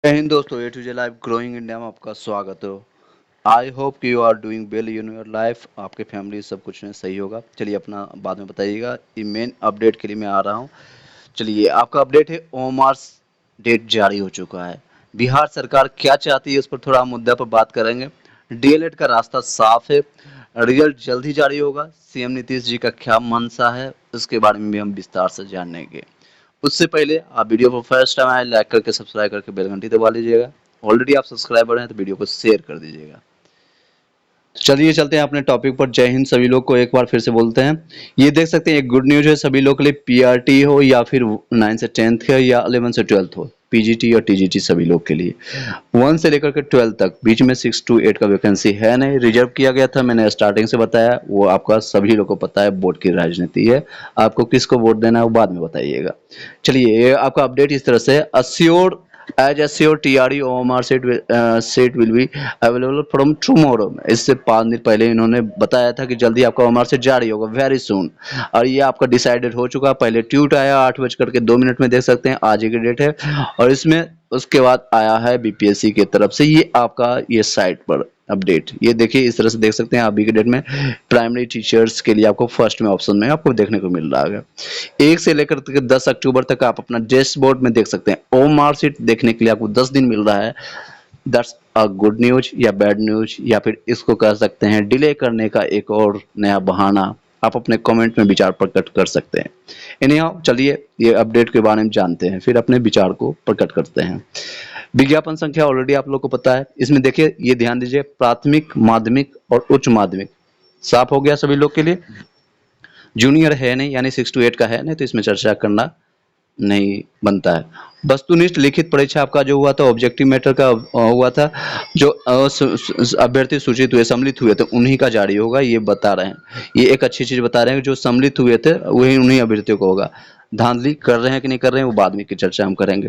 जय हिंद दोस्तों, A to Z life growing India में आपका स्वागत हो। I hope you are doing well in your life. आपके फैमिली सब कुछ में सही होगा। चलिए अपना बाद में बताइएगा। ये मेन अपडेट के लिए मैं आ रहा हूँ। चलिए आपका अपडेट है, ओमार्स डेट जारी हो चुका है। बिहार सरकार क्या चाहती है उस पर थोड़ा मुद्दा पर बात करेंगे। डीएलएड का रास्ता साफ है, रिजल्ट जल्द ही जारी होगा। सीएम नीतीश जी का क्या मनसा है उसके बारे में भी हम विस्तार से जानेंगे। उससे पहले आप वीडियो को फर्स्ट टाइम आए लाइक करके सब्सक्राइब करके बेल घंटी दबा लीजिएगा। ऑलरेडी आप सब्सक्राइबर हैं तो वीडियो को शेयर कर दीजिएगा। चलिए चलते हैं अपने टॉपिक पर। जय हिंद सभी लोग को एक बार फिर से बोलते हैं। ये देख सकते हैं एक गुड न्यूज है सभी लोग के लिए। पीआरटी हो या फिर 9 से 10th है या 11 से 12th हो, पीजीटी और टीजीटी सभी लोग के लिए 1 से लेकर के 12 तक बीच में 6 to 8 का वैकेंसी है नहीं, रिजर्व किया गया था। मैंने स्टार्टिंग से बताया, वो आपका सभी लोग को पता है। वोट की राजनीति है, आपको किसको वोट देना है वो बाद में बताइएगा। चलिए ये आपका अपडेट इस तरह से है। Assure as assured TRE OMR set will be available from tomorrow. इससे 5 दिन पहले इन्होंने बताया था कि जल्दी आपका OMR सेट जारी होगा, वेरी सून। और ये आपका डिसाइडेड हो चुका। पहले ट्वीट आया 8:02 में, देख सकते हैं आज ही की डेट है। और इसमें उसके बाद आया है बीपीएससी की तरफ से ये आपका ये साइट पर अपडेट। ये देखिए इस तरह से देख सकते हैं अभी के डेट में प्राइमरी टीचर्स के लिए आपको फर्स्ट में ऑप्शन में आपको देखने को मिल रहा है। 1 से लेकर के 10 अक्टूबर तक आप अपना डैशबोर्ड में देख सकते हैं। ओमार सीट देखने के लिए आपको 10 दिन मिल रहा है। दैट्स अ गुड न्यूज या बैड न्यूज, या फिर इसको कह सकते हैं डिले करने का एक और नया बहाना। आप अपने कमेंट में विचार प्रकट कर सकते हैं। एनीहाउ चलिए ये अपडेट के बारे में जानते हैं, फिर अपने विचार को प्रकट करते हैं। विज्ञापन संख्या ऑलरेडी आप लोग को पता है। इसमें देखिए ये ध्यान दीजिए, प्राथमिक, माध्यमिक और उच्च माध्यमिक साफ हो गया सभी लोग के लिए। जूनियर है नहीं, यानी 6 to 8 का है नहीं, तो इसमें चर्चा करना नहीं बनता है। वस्तुनिष्ठ लिखित परीक्षा आपका जो हुआ था, ऑब्जेक्टिव मैटर का हुआ था। जो अभ्यर्थी सूचित हुए, सम्मिलित हुए थे, उन्हीं का जारी होगा, ये बता रहे हैं। ये एक अच्छी चीज बता रहे हैं कि जो सम्मिलित हुए थे वही उन्हीं अभ्यर्थियों को होगा। धांधली कर रहे हैं कि नहीं कर रहे हैं वो बाद में की चर्चा हम करेंगे।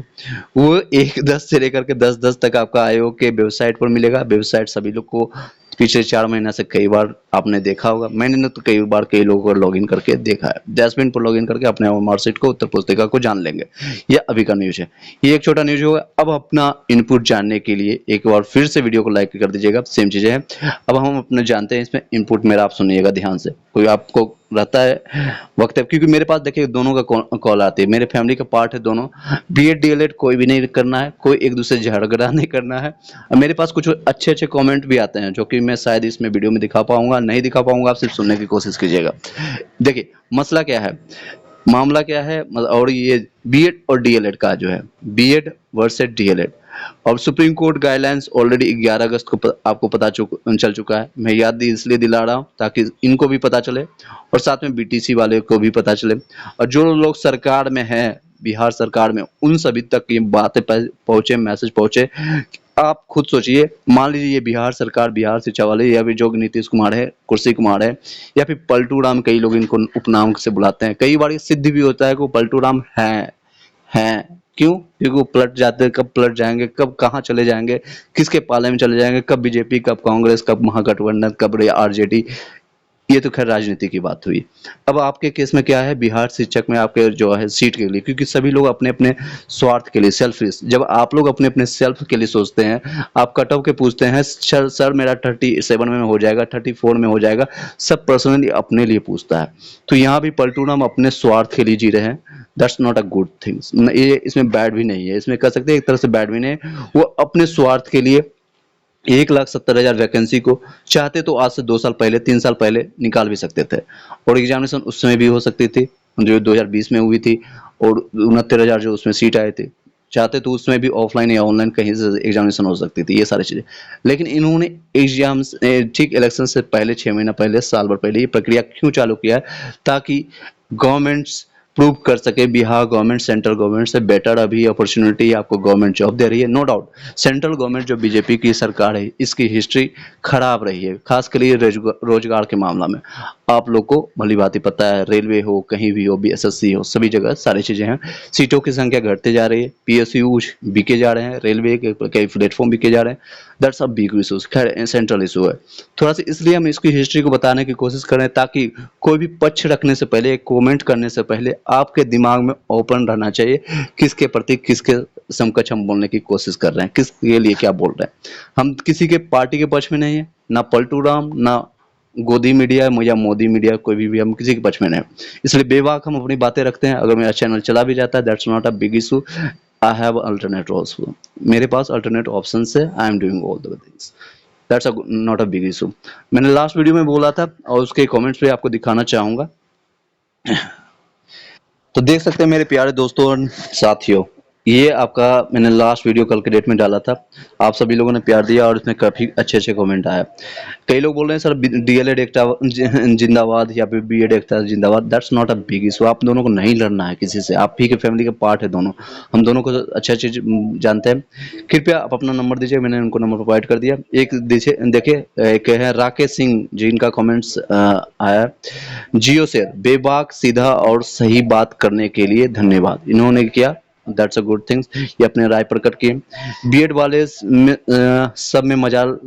वो 1/10 से लेकर के 10/10 तक आपका आयोग के वेबसाइट पर मिलेगा। वेबसाइट सभी लोग को पिछले 4 महीना से कई बार आपने देखा होगा। मैंने तो कई बार कई लोगों को लॉगिन करके देखा है। डैशबिन पर लॉगिन करके अपने मार्कशीट को, उत्तर पुस्तिका को जान लेंगे। ये अभी का न्यूज है। ये एक छोटा न्यूज होगा। अब अपना इनपुट जानने के लिए एक बार फिर से वीडियो को लाइक कर दीजिएगा। सेम चीजें हैं। अब हम अपने जानते हैं इसमें इनपुट। मेरा आप सुनिएगा ध्यान से। कोई आपको रहता है वक्त है, क्योंकि मेरे पास देखिए दोनों का कॉल आती है। मेरे फैमिली का पार्ट है दोनों। बीएड डीएलएड कोई भी नहीं करना है, कोई एक दूसरे से झगड़ा नहीं करना है। और मेरे पास कुछ अच्छे अच्छे कमेंट भी आते हैं जो कि मैं शायद इसमें वीडियो में दिखा पाऊंगा, नहीं दिखा पाऊंगा। आप सिर्फ सुनने की कोशिश कीजिएगा। देखिए मसला क्या है, मामला क्या है। और ये बीएड और डीएलएड का जो है, बीएड वर्सेस डीएलएड। और सुप्रीम कोर्ट गाइडलाइंस ऑलरेडी 11 अगस्त को आपको पता चल चुका है। मैं याद इसलिए दिला रहा हूँ ताकि इनको भी पता चले और साथ में बीटीसी वाले को भी पता चले। और जो लोग सरकार में हैं, बिहार सरकार में, उन सभी तक ये बातें पहुंचे, मैसेज पहुंचे। आप खुद सोचिए, मान लीजिए ये बिहार सरकार, बिहार शिक्षा वाले, या फिर जो नीतीश कुमार है, कुर्सी कुमार है, या फिर पलटू राम, कई लोग इनको उपनाम से बुलाते हैं। कई बार ये सिद्ध भी होता है कि वो पलटू राम हैं। क्यों? क्योंकि वो पलट जाते हैं। कब पलट जाएंगे, कब कहाँ चले जाएंगे, किसके पाले में चले जाएंगे, कब बीजेपी, कब कांग्रेस, कब महागठबंधन, कब आरजेडी। ये तो खैर राजनीति की बात हुई। अब आपके केस में क्या है, बिहार शिक्षक में आपके जो है सीट के लिए, क्योंकि सभी लोग अपने अपने स्वार्थ के लिए, सेल्फिश, जब आप लोग अपने अपने सेल्फ के लिए सोचते हैं, आप कट ऑफ के पूछते हैं सर मेरा 37 में हो जाएगा, 34 में हो जाएगा, सब पर्सनली अपने लिए पूछता है। तो यहाँ भी पलटू राम अपने स्वार्थ के लिए जी रहे हैं। That's not a good things. ये इसमें बैड भी नहीं है, इसमें कह सकते हैं एक तरह से बैड भी नहीं है। वो अपने स्वार्थ के लिए 1,70,000 वैकेंसी को चाहते तो आज से 2 साल पहले, 3 साल पहले निकाल भी सकते थे। और एग्जामिनेशन उस समय भी हो सकती थी जो 2020 में हुई थी, और 69,000 जो उसमें सीट आए थे। चाहते तो उसमें भी ऑफलाइन या ऑनलाइन कहीं से एग्जामिनेशन हो सकती थी, ये सारी चीजें। लेकिन इन्होंने एग्जाम्स ठीक इलेक्शन से पहले, 6 महीना पहले, साल भर पहले ये प्रक्रिया क्यों चालू किया है? ताकि गवर्नमेंट्स प्रूव कर सके बिहार गवर्नमेंट सेंट्रल गवर्नमेंट से बेटर अभी अपॉर्चुनिटी आपको गवर्नमेंट जॉब दे रही है। नो डाउट सेंट्रल गवर्नमेंट जो बीजेपी की सरकार है, इसकी हिस्ट्री खराब रही है, खासकर ये रोजगार के मामला में। आप लोग को भली भांति पता है, रेलवे हो, कहीं भी हो, बीएसएससी हो, सभी जगह सारी चीजें हैं। सीटों की संख्या घटते जा रही है, पीएसयू बिके जा रहे हैं, रेलवे के कई प्लेटफॉर्म बिके जा रहे हैं। That's a big issues. खैर सेंट्रल इशू है थोड़ा सा, इसलिए हम इसकी हिस्ट्री को बताने की कोशिश करें ताकि कोई भी पक्ष रखने से पहले, कमेंट करने से पहले आपके दिमाग में ओपन रहना चाहिए किसके प्रति किसके समकक्ष हम बोलने की कोशिश कर रहे हैं। किसके लिए क्या बोल रहे हैं? हम किसी के पार्टी के पक्ष में नहीं है, ना पलटू राम, ना गोदी मीडिया या मोदी मीडिया, कोई भी हम किसी के पक्ष में नहीं। इसलिए बेबाक हम अपनी बातें रखते हैं। अगर मेरा चैनल चला भी जाता है, that's not a big issue. I have alternate also, मेरे पास अल्टरनेट ऑप्शन है। I am doing all the things, that's not a big issue. मैंने लास्ट वीडियो में बोला था और उसके कमेंट्स पे आपको दिखाना चाहूंगा। तो देख सकते हैं मेरे प्यारे दोस्तों और साथियों, ये आपका मैंने लास्ट वीडियो कल के डेट में डाला था। आप सभी लोगों ने प्यार दिया और इसमें काफी अच्छे अच्छे कमेंट आए। कई लोग बोल रहे हैं सर डीएलएड एकता जिंदाबाद या फिर बीएड एकता जिंदाबाद। That's not a big issue. आप दोनों को नहीं लड़ना है किसी से, आप ही के फैमिली का पार्ट है दोनों। हम दोनों को अच्छे अच्छे जानते हैं। कृपया आप अपना नंबर दीजिए, मैंने उनको नंबर प्रोवाइड कर दिया। एक देखिए, एक है राकेश सिंह जिनका कमेंट्स आया, जियो से बेबाक सीधा और सही बात करने के लिए धन्यवाद। इन्होंने किया, दैट्स अ गुड थिंग्स। ये अपने राय प्रकट किए। बीएड वाले सब में मजाल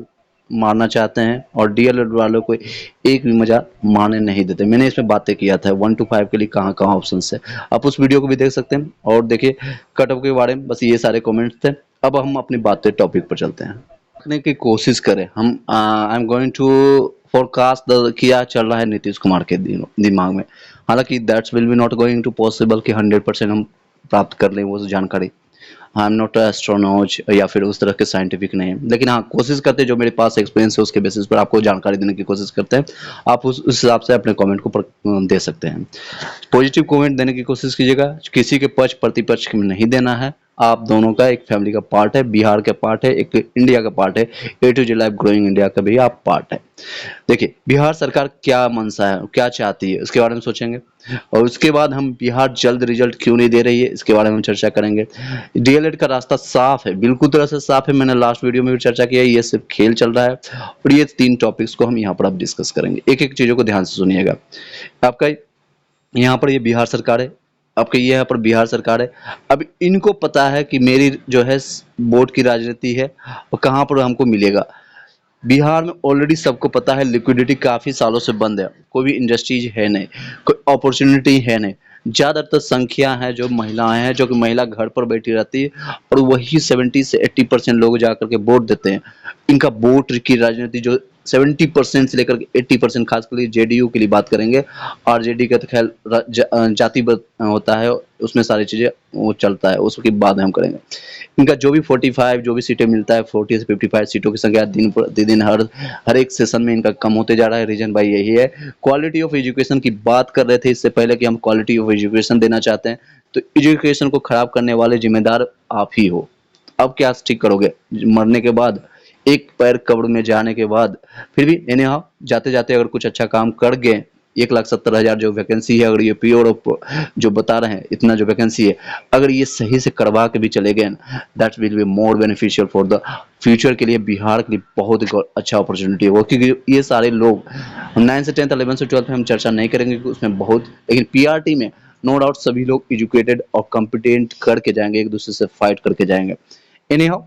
मारना चाहते हैं और डीएलएड वालों को एक भी मजाल मारने नहीं देते। मैंने इसमें बातें किया था 1 to 5 के लिए कहाँ कहाँ ऑप्शन है। आप उस वीडियो को भी देख सकते हैं। और देखिए कट ऑफ के बारे में बस ये सारे कमेंट्स थे। अब हम अपनी बातें टॉपिक पर चलते हैं। करने की कोशिश करें हम। I am going to forecast the क्या चल रहा है नीतीश कुमार के दिमाग में। हालांकि that's will be not going to possible कि 100% हम प्राप्त कर लें वो जानकारी। आई एम नॉट एस्ट्रोनॉट या फिर उस तरह के साइंटिफिक नहीं है, लेकिन हाँ कोशिश करते हैं, जो मेरे पास एक्सपीरियंस है उसके बेसिस पर आपको जानकारी देने की कोशिश करते हैं। आप उस हिसाब से अपने कमेंट को दे सकते हैं। पॉजिटिव कमेंट देने की कोशिश कीजिएगा, किसी के पक्ष प्रतिपक्ष में नहीं देना है। आप दोनों का एक फैमिली का पार्ट है, बिहार का पार्ट है, एक इंडिया का पार्ट है, A to Z life growing India का भी आप पार्ट है। देखिए बिहार सरकार क्या मनसा है, क्या चाहती है, उसके बारे में सोचेंगे। और उसके बाद हम बिहार जल्द रिजल्ट क्यों नहीं दे रही है इसके बारे में चर्चा करेंगे। डीएलएड का रास्ता साफ है, बिल्कुल तरह से साफ है। मैंने लास्ट वीडियो में भी चर्चा किया है, ये सिर्फ खेल चल रहा है। और ये 3 टॉपिक्स को हम यहाँ पर अब डिस्कस करेंगे। एक एक चीजों को ध्यान से सुनिएगा। आपका यहाँ पर ये बिहार सरकार है, आपके ये यहाँ पर बिहार सरकार है। अब इनको पता है कि मेरी जो है वोट की राजनीति है और कहाँ पर हमको मिलेगा। बिहार में ऑलरेडी सबको पता है लिक्विडिटी काफी सालों से बंद है, कोई भी इंडस्ट्रीज है नहीं, कोई अपॉर्चुनिटी है नहीं। ज्यादातर संख्या है जो महिलाएं हैं, जो कि महिला घर पर बैठी रहती है और वही 70 से 80% लोग जाकर के वोट देते हैं। इनका वोट की राजनीति जो 70% से लेकर के 80%, खासकर जेडीयू के लिए बात करेंगे। आरजेडी का तो खैर जातिगत होता है, उसमें सारी चीजें वो चलता है, उसकी बात हम करेंगे। इनका जो भी 45 जो भी सीटें मिलता है, 40 से 55 सीटों की संख्या दिन प्रतिदिन हर एक सेशन में इनका कम होते जा रहा है। रीजन भाई यही है। क्वालिटी ऑफ एजुकेशन की बात कर रहे थे इससे पहले कि हम क्वालिटी ऑफ एजुकेशन देना चाहते हैं, तो एजुकेशन को खराब करने वाले जिम्मेदार आप ही हो। अब क्या ठीक करोगे मरने के बाद, एक पैर कब्र में जाने के बाद? फिर भी यानी हाँ जाते जाते अगर कुछ अच्छा काम कर गए, 1,70,000 जो वैकेंसी है, अगर ये प्योर जो बता रहे हैं इतना जो वैकेंसी है, अगर ये सही से करवा के भी चले गए, that will be more beneficial for the future के लिए, बिहार के लिए बहुत ही अच्छा अपॉर्चुनिटी है वो। क्योंकि ये सारे लोग 9 से 10th 11 से 12 में हम चर्चा नहीं करेंगे कि उसमें बहुत, लेकिन पीआरटी में नो डाउट सभी लोग एजुकेटेड और कॉम्पिटेंट करके जाएंगे, एक दूसरे से फाइट करके जाएंगे। एनी हाउ,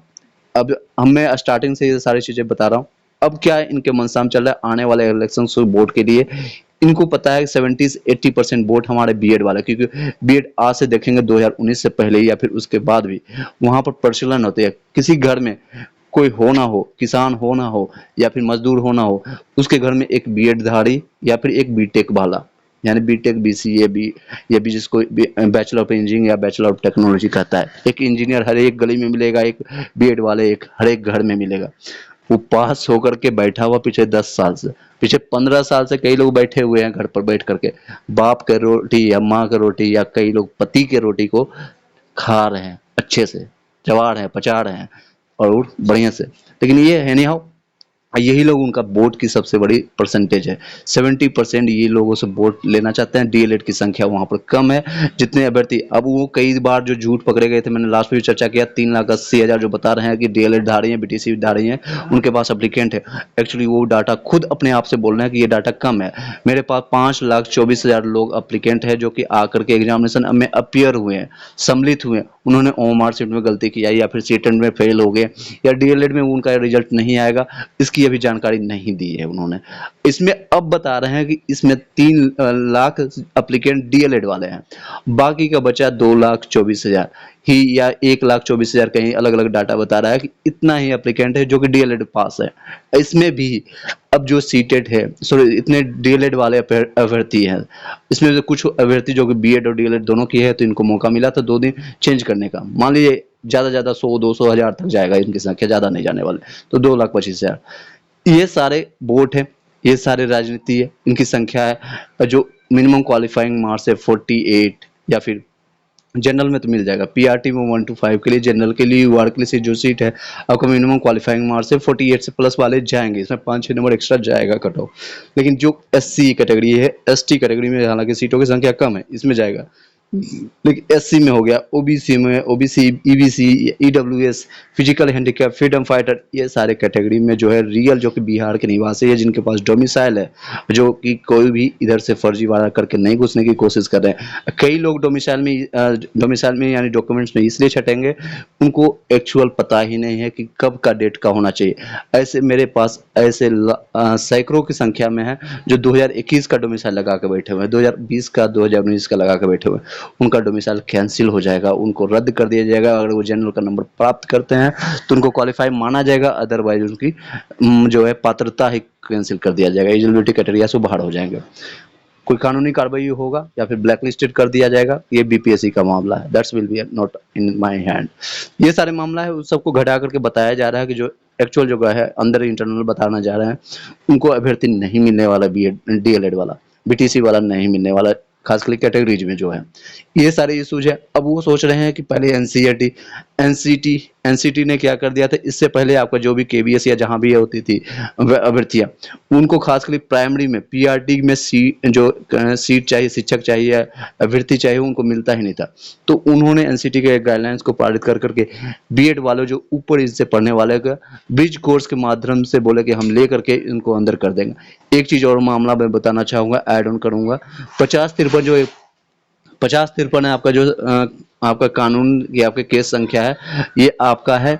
अब मैं स्टार्टिंग से ये सारी चीजें बता रहा हूँ। अब क्या है इनके मनसा में चल रहा है आने वाले इलेक्शन वोट के लिए। इनको पता है 70 से 80% वोट हमारे बीएड वाले, क्योंकि बीएड आज से देखेंगे 2019 से पहले या फिर उसके बाद भी वहां पर प्रचलन होते हैं। किसी घर में कोई हो ना हो, किसान हो ना हो या फिर मजदूर हो ना हो, उसके घर में एक बीएड धारी या फिर एक बीटेक वाला, यानी बीटेक बीसीए बी या भी जिसको बैचलर ऑफ इंजीनियरिंग या बैचलर ऑफ टेक्नोलॉजी कहता है, एक इंजीनियर हर एक गली में मिलेगा, एक बीएड वाले एक हर एक घर में मिलेगा। वो पास होकर के बैठा हुआ पिछले 10 साल से, पिछले 15 साल से कई लोग बैठे हुए हैं घर पर बैठ करके, बाप के रोटी या माँ की रोटी या कई लोग पति के रोटी को खा रहे हैं, अच्छे से चबा रहे हैं, पचा रहे हैं और बढ़िया से। लेकिन ये है नहीं हाउ, यही लोग उनका वोट की सबसे बड़ी परसेंटेज है। 70% ये लोगों से वोट लेना चाहते हैं। डीएलएड की संख्या वहां पर कम है जितने अभ्यर्थी। अब वो कई बार जो झूठ पकड़े गए थे, मैंने लास्ट में भी चर्चा किया, 3,80,000 जो बता रहे हैं कि डीएलएड धारी है, बीटीसी धारी है, उनके पास एप्लीकेंट है। एक्चुअली वो डाटा खुद अपने आप से बोल रहे हैं कि ये डाटा कम है। मेरे पास 5,24,000 लोग एप्लीकेंट है जो कि आकर के एग्जामिनेशन में अपियर हुए हैं, सम्मिलित हुए, उन्होंने ओएमआर सीट में गलती किया या फिर सीटेट में फेल हो गए या डीएलएड में उनका रिजल्ट नहीं आएगा, इसकी अभी जानकारी नहीं दी है उन्होंने। इसमें अब बता रहे हैं कि इसमें 3 लाख एप्लीकेंट डीएलएड वाले हैं, बाकी का बचा 2,24,000 ही या 1,24,000, कहीं अलग अलग डाटा बता रहा है कि इतना ही एप्लीकेंट है जो कि डीएलएड पास है। इसमें भी अब जो सीटेट है, सॉरी, इतने डीएलएड वाले अभ्यर्थी हैं, इसमें से कुछ अभ्यर्थी जो कि बीएड और डीएलएड दोनों की है, तो इनको मौका मिला था 2 दिन चेंज करने का। मान लीजिए ज्यादा ज्यादा 100-200 हजार तक जाएगा इनकी संख्या, ज्यादा नहीं जाने वाले, तो 2,25,000। ये सारे वोट है, ये सारे राजनीति है, इनकी संख्या है। जो मिनिमम क्वालिफाइंग मार्क्स है 48, या फिर जनरल में तो मिल जाएगा, पीआरटी में 1 to 5 के लिए, जनरल के लिए, यूआर के लिए जो सीट है आपको मिनिमम क्वालिफाइंग मार्क्स है 48 से प्लस वाले जाएंगे, इसमें 5-6 नंबर एक्स्ट्रा जाएगा कट ऑफ। लेकिन जो एससी कैटेगरी है, एसटी कैटेगरी में हालांकि सीटों की संख्या कम है, इसमें जाएगा। लेकिन एससी में हो गया, ओबीसी में, OBC, EBC, EWS, physical handicap, freedom fighter, ये सारे कैटेगरी में जो है रियल जो कि बिहार के निवासी है, जिनके पास डोमिसाइल है, जो कि कोई भी इधर से फर्जीवाड़ा करके नहीं घुसने की कोशिश कर रहे हैं। कई लोग डोमिसाइल में यानी डॉक्यूमेंट्स में इसलिए छटेंगे, उनको एक्चुअल पता ही नहीं है कि कब का डेट का होना चाहिए। ऐसे मेरे पास ऐसे सैकड़ों की संख्या में है जो 2021 का डोमिसाइल लगा के बैठे हुए हैं, 2020 का, 2019 का लगा के बैठे हुए हैं। उनका डोमिसाइल कैंसिल हो जाएगा, उनको रद्द कर दिया जाएगा। अगर वो जनरल का नंबर प्राप्त करते हैं तो उनको क्वालिफाई माना जाएगा, अदरवाइज उनकी जो है पात्रता ही कैंसिल कर दिया जाएगा, एलिजिबिलिटी क्राइटेरिया से बाहर हो जाएंगे। कोई कानूनी कार्रवाई होगा या फिर ब्लैक लिस्टेड कर दिया जाएगा, ये बीपीएससी का मामला है, that's will be not in my hand. ये सारे मामला है, उस सबको घटा करके बताया जा रहा है कि जो एक्चुअल जगह है अंदर इंटरनल बताना जा रहे हैं, उनको अभ्यर्थी नहीं मिलने वाला, बीएड डीएलएड वाला, बीटीसी वाला नहीं मिलने वाला, खासकर कैटेगरीज में जो है। ये सारे इशूज है। अब वो सोच रहे हैं कि पहले एनसीईआरटी, एनसीटी ने क्या कर दिया था, इससे पहले आपका जो भी केवीएस या जहां भी होती थी अभ्यर्थियां, उनको खासकर प्राइमरी में पीआरटी में सीट चाहिए, शिक्षक चाहिए, अभ्यर्थी चाहिए, उनको मिलता ही नहीं था। तो उन्होंने एनसीटी के गाइडलाइंस को पारित कर करके बीएड वालों जो ऊपर इससे पढ़ने वाले का ब्रिज कोर्स के माध्यम से बोले कि हम ले करके इनको अंदर कर देंगे। एक चीज और मामला मैं बताना चाहूंगा, ऐड ऑन करूंगा, 50-53 जो 50-53 है आपका, जो आपका कानून की आपके केस संख्या है, ये आपका है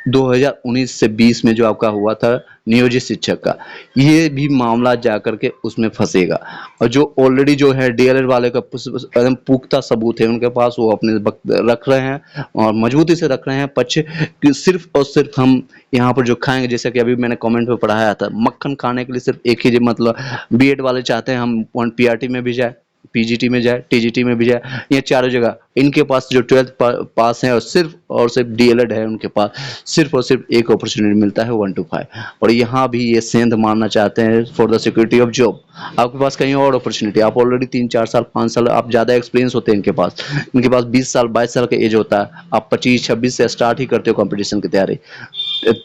2019 से 20 में जो आपका हुआ था नियोजित शिक्षक का, ये भी मामला जाकर के उसमें फंसेगा। और जो ऑलरेडी जो है डीएलएड वाले का एकदम पुख्ता सबूत है उनके पास, वो अपने वक्त रख रहे हैं और मजबूती से रख रहे हैं पक्ष कि सिर्फ और सिर्फ हम यहाँ पर जो खाएंगे, जैसे कि अभी मैंने कमेंट में पढ़ाया था, मक्खन खाने के लिए सिर्फ एक ही मतलब बीएड वाले चाहते हैं हम पीआरटी में भी जाए, पीजीटी में जाए, टीजीटी में भी जाए, ये चारों जगह इनके पास जो 12th पास है और सिर्फ डीएलएड है उनके पास, सिर्फ और सिर्फ एक अपॉर्चुनिटी मिलता है 1 to 5। और यहाँ भी ये सेंध मारना चाहते हैं for the security of job. आपके पास कहीं और अपॉर्चुनिटी, आप ऑलरेडी 3-4 साल 5 साल आप ज्यादा एक्सपीरियंस होते हैं इनके पास 20 साल 22 साल का एज होता है, आप 25-26 से स्टार्ट ही करते हो कंपटीशन की तैयारी,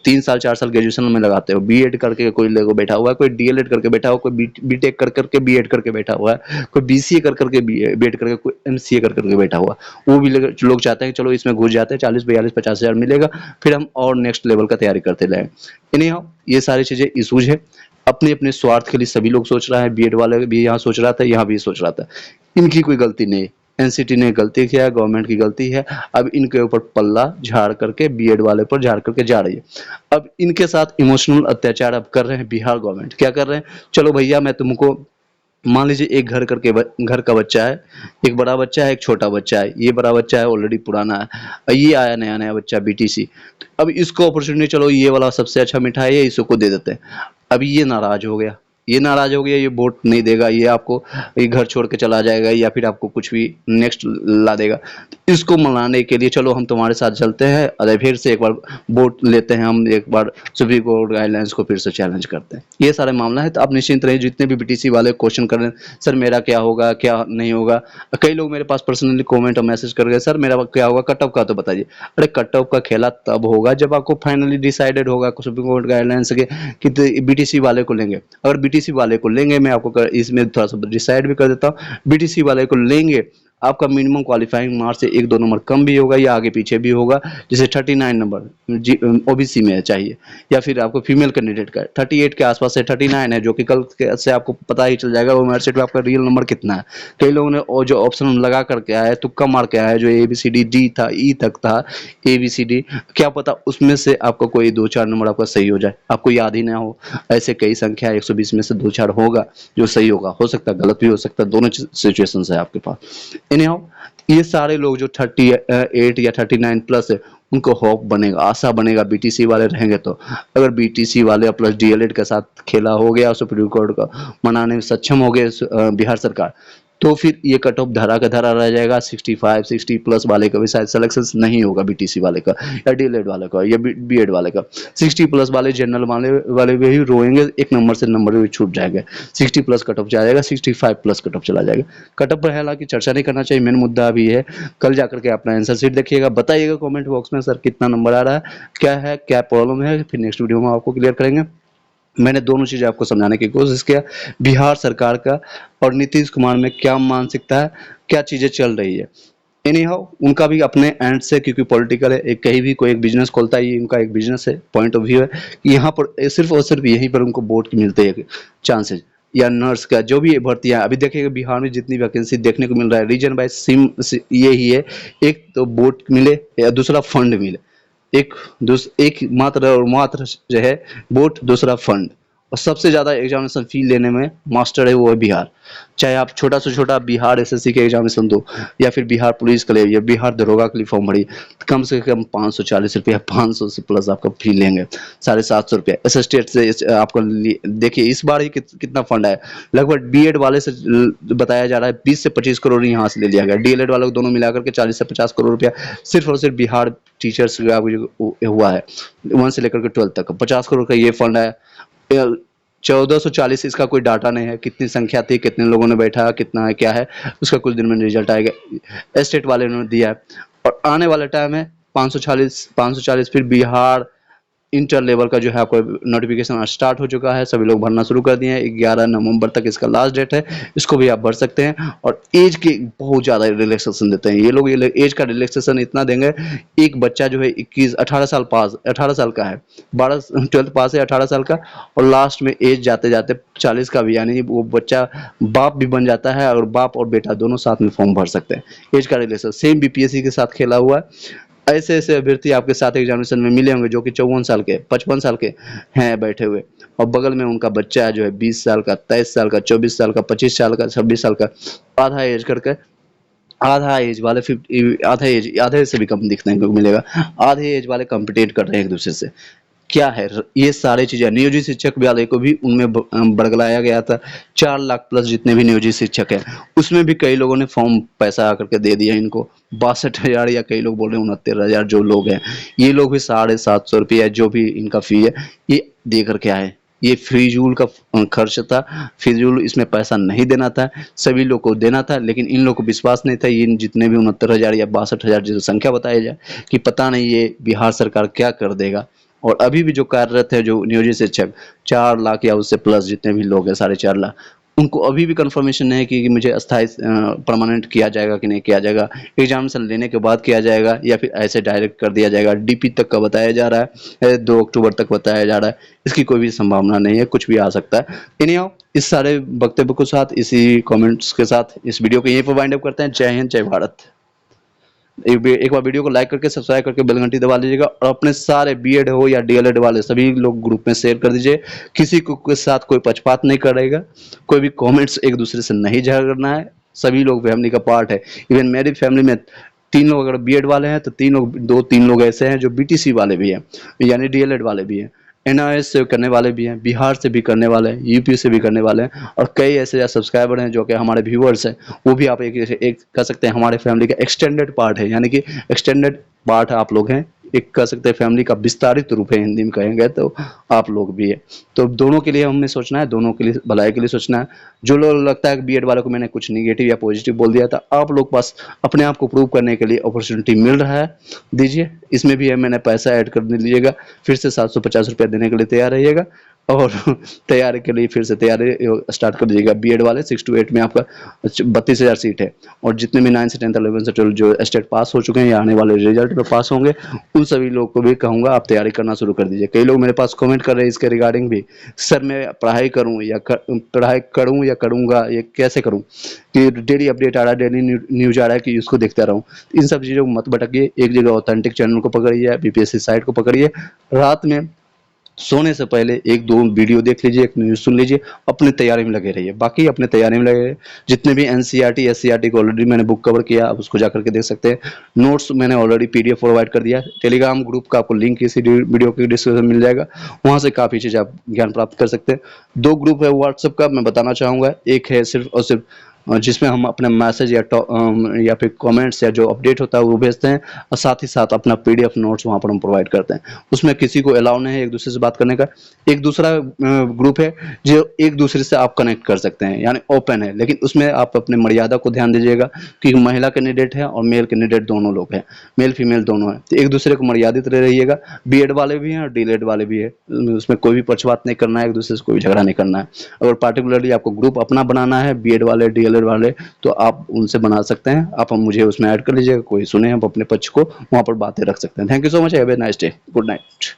3 साल 4 साल ग्रेजुएशन में लगाते हो, बीएड करके कोई लोग बैठा हुआ है, कोई डीएलएड करके बैठा हुआ, कोई बीटेक कर करके बीएड करके बैठा हुआ है, कोई बीसीए कर करके बीएड करके, कोई एमसीए कर करके बैठा हुआ। वो भी लोग चाहते हैं कि चलो इसमें घुस जाते हैं, 40-42-50 हजार मिलेगा, फिर हम और नेक्स्ट लेवल का तैयारी करते जाएं। एनीहाउ ये सारी चीजें इशूज है, अपने अपने स्वार्थ के लिए सभी लोग सोच रहा है, बीएड वाले भी यहाँ सोच रहा था, यहाँ भी सोच रहा था, इनकी कोई गलती नहीं, एनसीटी ने गलती किया है, गवर्नमेंट की गलती है। अब इनके ऊपर पल्ला झाड़ करके बीएड वाले पर झाड़ करके जा रही है। अब इनके साथ इमोशनल अत्याचार अब कर रहे हैं बिहार गवर्नमेंट। क्या कर रहे हैं, चलो भैया मैं तुमको, मान लीजिए एक घर का बच्चा है, एक बड़ा बच्चा है, एक छोटा बच्चा है, ये बड़ा बच्चा है ऑलरेडी पुराना है, ये आया नया नया बच्चा बीटीसी, अब इसको अपॉर्चुनिटी, चलो ये वाला सबसे अच्छा मिठाई है, इसको दे देते हैं। अभी ये नाराज हो गया, ये वोट नहीं देगा, ये आपको ये घर छोड़ के चला जाएगा, या फिर आपको कुछ भी नेक्स्ट ला देगा। तो इसको मनाने के लिए चलो हम तुम्हारे साथ चलते हैं, अरे फिर से एक बार वोट लेते हैं, हम एक बार सुप्रीम कोर्ट गाइडलाइंस को फिर से चैलेंज करते हैं। ये सारे मामला है। तो आप निश्चिंत रहिए, जितने भी बीटीसी वाले क्वेश्चन कर रहे हैं सर मेरा क्या होगा क्या नहीं होगा, कई लोग मेरे पास पर्सनली कॉमेंट और मैसेज कर गए, सर मेरा क्या होगा, कट ऑफ का तो बताइए। अरे कट ऑफ का खेला तब होगा जब आपको फाइनली डिसाइडेड होगा सुप्रीम कोर्ट गाइडलाइंस के कि बीटीसी वाले को लेंगे। अगर बीटीसी वाले को लेंगे, मैं आपको इसमें थोड़ा सा डिसाइड भी कर देता हूँ, बीटीसी वाले को लेंगे आपका मिनिमम क्वालिफाइंग मार्क्स से 1-2 नंबर कम भी होगा या आगे पीछे भी होगा। जैसे 39 नंबर ओबीसी में चाहिए, या फिर आपको फीमेल कैंडिडेट का 38 के आसपास से 39 है, जो कि कल से आपको पता ही चल जाएगा वो मेरिट में आपका रियल नंबर कितना है। कई लोगों ने जो ऑप्शन लगा करके आया है, तुक्का मार के आया है, जो ABCD D था, E तक था, ABCD, क्या पता उसमें से आपका कोई 2-4 नंबर आपका सही हो जाए, आपको याद ही ना हो। ऐसे कई संख्या 120 में से 2-4 होगा जो सही होगा, हो सकता है गलत भी हो सकता है, दोनों सिचुएशन है आपके पास। एनी हाउ, ये सारे लोग जो 38 या 39 प्लस है, उनको होप बनेगा, आशा बनेगा बीटीसी वाले रहेंगे तो। अगर बीटीसी वाले प्लस डीएलएड के साथ खेला हो गया, सुप्रीम कोर्ट का मनाने में सक्षम हो गए बिहार सरकार, तो फिर ये कट ऑफ धरा का धरा रह जाएगा। 65 60 प्लस वाले का भी शायद सिलेक्शन नहीं होगा, बीटीसी वाले का या डीएलएड वाले का या बीएड वाले का। 60 प्लस वाले जनरल वाले भी रोएंगे, एक नंबर से नंबर भी छूट जाएगा। 60 प्लस कट ऑफ जाएगा, 65 प्लस कट ऑफ चला जाएगा। कट ऑफ पर हालांकि चर्चा नहीं करना चाहिए, मेन मुद्दा अभी है। कल जाकर के अपना आंसर शीट देखिएगा, बताइएगा कमेंट बॉक्स में सर कितना नंबर आ रहा है, क्या प्रॉब्लम है, फिर नेक्स्ट वीडियो में आपको क्लियर करेंगे। मैंने दोनों चीजें आपको समझाने की कोशिश किया, बिहार सरकार का और नीतीश कुमार में क्या मानसिकता है, क्या चीजें चल रही है। एनी हाउ, उनका भी अपने एंड से, क्योंकि पॉलिटिकल है, एक कहीं भी कोई एक बिजनेस खोलता है, ये उनका एक बिजनेस है, पॉइंट ऑफ व्यू है कि यहाँ पर सिर्फ और सिर्फ यहीं पर उनको वोट मिलते हैं चांसेस, या नर्स का जो भी भर्तियां अभी देखिएगा बिहार में जितनी वैकेंसी देखने को मिल रहा है, रीजन वाइज सिम ये ही है, एक तो वोट मिले या दूसरा फंड मिले, एक मात्र और मात्र जो है वोट, दूसरा फंड। और सबसे ज्यादा एग्जामिनेशन फी लेने में मास्टर है वो है बिहार। चाहे आप छोटा से छोटा बिहार एसएससी के एग्जामिनेशन दो, या फिर बिहार पुलिस के लिए या बिहार दरोगा के लिए फॉर्म भरिए, तो कम से कम 540 रुपया, 500 से प्लस आपका फी लेंगे, 750 रुपया। इस स्टेट से आपको देखिए इस बार ही कितना फंड है, लगभग बीएड वाले से बताया जा रहा है 20 से 25 करोड़ यहाँ से ले लिया गया, डीएलएड वालों को दोनों मिलाकर के 40 से 50 करोड़ रुपया सिर्फ और सिर्फ बिहार टीचर्स हुआ है, 1 से लेकर के 12 तक 50 करोड़ का ये फंड है। 1440, इसका कोई डाटा नहीं है, कितनी संख्या थी, कितने लोगों ने बैठा, कितना है, क्या है, उसका कुछ दिन में रिजल्ट आएगा। स्टेट वाले ने दिया है, और आने वाला टाइम है 540 फिर बिहार इंटर लेवल का जो है आपको नोटिफिकेशन स्टार्ट हो चुका है, सभी लोग भरना शुरू कर दिए हैं। 11 नवंबर तक इसका लास्ट डेट है, इसको भी आप भर सकते हैं। और एज के बहुत ज़्यादा रिलैक्सेशन देते हैं ये लोग, ये एज का रिलैक्सेशन इतना देंगे, एक बच्चा जो है 18 साल पास, 18 साल का है, 12th पास है, 18 साल का, और लास्ट में एज जाते जाते 40 का भी, यानी वो बच्चा बाप भी बन जाता है, और बाप और बेटा दोनों साथ में फॉर्म भर सकते हैं। एज का रिलेशन सेम बीपीएससी के साथ खेला हुआ है। ऐसे ऐसे अभ्यर्थी आपके साथ एग्जामिनेशन में मिले होंगे जो कि 54 साल के, 55 साल के हैं बैठे हुए, और बगल में उनका बच्चा है जो है 20 साल का, 23 साल का, 24 साल का, 25 साल का, 26 साल का, आधा एज करके, आधा एज वाले 50, आधे से भी कम दिखने को मिलेगा, आधे एज वाले कम्पिटेट कर रहे हैं एक दूसरे से। क्या है ये सारी चीजें, नियोजित शिक्षक वाले को भी उनमें बरगलाया गया था। 4 लाख प्लस जितने भी नियोजित शिक्षक हैं, उसमें भी कई लोगों ने फॉर्म पैसा आकर के दे दिया इनको, 62,000, या कई लोग बोल रहे हैं 69,000 जो लोग हैं, ये लोग भी 750 रुपया जो भी इनका फी है ये दे करके आए। ये फिजूल का खर्च था, फिजूल, इसमें पैसा नहीं देना था, सभी लोग को देना था, लेकिन इन लोग को विश्वास नहीं था, ये जितने भी 69,000 या 62,000 जो संख्या बताया जाए कि पता नहीं ये बिहार सरकार क्या कर देगा। और अभी भी जो कार्यरत है, जो नियोजित शिक्षक 4 लाख या उससे प्लस जितने भी लोग हैं, 4.5 लाख, उनको अभी भी कंफर्मेशन नहीं है कि मुझे अस्थायी परमानेंट किया जाएगा कि नहीं किया जाएगा, एग्जामिनेशन लेने के बाद किया जाएगा या फिर ऐसे डायरेक्ट कर दिया जाएगा। डीपी तक का बताया जा रहा है, 2 अक्टूबर तक बताया जा रहा है, इसकी कोई भी संभावना नहीं है, कुछ भी आ सकता है। एनीहाउ, इस सारे वक्तव्य के साथ, इसी कमेंट्स के साथ इस वीडियो को यहीं पर वाइंड अप करते हैं। जय हिंद, जय भारत। एक बार वीडियो को लाइक करके, सब्सक्राइब करके, बेल घंटी दबा लीजिएगा, और अपने सारे बीएड हो या डीएलएड वाले सभी लोग ग्रुप में शेयर कर दीजिए। किसी को के साथ कोई पक्षपात नहीं करेगा, कोई भी कमेंट्स एक दूसरे से नहीं झगड़ना है, सभी लोग फैमिली का पार्ट है। इवन मेरी फैमिली में 3 लोग अगर बीएड वाले हैं तो 2-3 लोग ऐसे हैं जो बीटीसी वाले भी हैं, यानी डीएलएड वाले भी हैं, एनआईएस से करने वाले भी हैं, बिहार से भी करने वाले हैं, यूपी से भी करने वाले हैं, और कई ऐसे सब्सक्राइबर हैं जो कि हमारे व्यूअर्स हैं, वो भी आप एक कह सकते हैं हमारे फैमिली का एक्सटेंडेड पार्ट है, यानी कि एक्सटेंडेड पार्ट आप लोग हैं, एक कह सकते हैं फैमिली का विस्तारित रूप है, हिंदी में कहेंगे तो आप लोग भी है। तो दोनों के लिए हमें सोचना है, दोनों के लिए भलाई के लिए सोचना है। जो लोग लगता है कि बीएड वालों को मैंने कुछ निगेटिव या पॉजिटिव बोल दिया था, आप लोग पास अपने आप को प्रूव करने के लिए अपॉर्चुनिटी मिल रहा है, दीजिए। इसमें भी है, मैंने पैसा ऐड कर लीजिएगा, फिर से 750 रुपया देने के लिए तैयार रहिएगा। और तैयारी के लिए फिर से तैयारी स्टार्ट कर दीजिएगा। बीएड वाले 6 टू 8 में आपका 32,000 सीट है, और जितने भी 9 से 10 11 से 12 जो स्टेट पास हो चुके हैं या आने वाले रिजल्ट में पास होंगे, उन सभी लोग को भी कहूँगा आप तैयारी करना शुरू कर दीजिए। कई लोग मेरे पास कमेंट कर रहे हैं इसके रिगार्डिंग भी, सर मैं पढ़ाई करूँ या पढ़ाई करूँ या करूँगा, ये कैसे करूँ कि डेली अपडेट आ रहा है, डेली न्यूज आ रहा है कि उसको देखता रहूँ। इन सब चीज़ों को मत भटकिए, एक जगह ऑथेंटिक चैनल को पकड़िए, बीपीएससी साइट को पकड़िए, रात में सोने से पहले एक दो वीडियो देख लीजिए, एक न्यूज़ सुन लीजिए, अपनी तैयारी में लगे रहिए। बाकी अपने तैयारी में लगे रहिए। जितने भी एनसीईआरटी एससीईआरटी को ऑलरेडी मैंने बुक कवर किया, आप उसको जाकर के देख सकते हैं। नोट्स मैंने ऑलरेडी पीडीएफ प्रोवाइड कर दिया है। टेलीग्राम ग्रुप का आपको लिंक इसी वीडियो के डिस्क्रिप्शन में मिल जाएगा, वहाँ से काफ़ी चीज़ आप ज्ञान प्राप्त कर सकते हैं। 2 ग्रुप है व्हाट्सएप का, मैं बताना चाहूँगा। एक है सिर्फ और सिर्फ जिसमें हम अपना मैसेज या फिर कमेंट्स या जो अपडेट होता है वो भेजते हैं, और साथ ही साथ अपना पीडीएफ नोट्स वहाँ पर हम प्रोवाइड करते हैं। उसमें किसी को अलाउ नहीं है एक दूसरे से बात करने का। एक दूसरा ग्रुप है जो एक दूसरे से आप कनेक्ट कर सकते हैं, यानी ओपन है, लेकिन उसमें आप अपने मर्यादा को ध्यान दीजिएगा कि महिला कैंडिडेट है और मेल कैंडिडेट दोनों लोग हैं, मेल फीमेल दोनों हैं, तो एक दूसरे को मर्यादित रहिएगा। बीएड वाले भी हैं और डीएलएड वाले भी है, उसमें कोई भी पक्षपात नहीं करना है, एक दूसरे से कोई झगड़ा नहीं करना है। अगर पार्टिकुलरली आपको ग्रुप अपना बनाना है बीएड वाले डीएलएड वाले, तो आप उनसे बना सकते हैं। आप मुझे उसमें ऐड कर लीजिएगा, कोई सुने, आप अपने पक्ष को वहाँ पर बातें रख सकते हैं। Thank you so much, have a nice day, good night.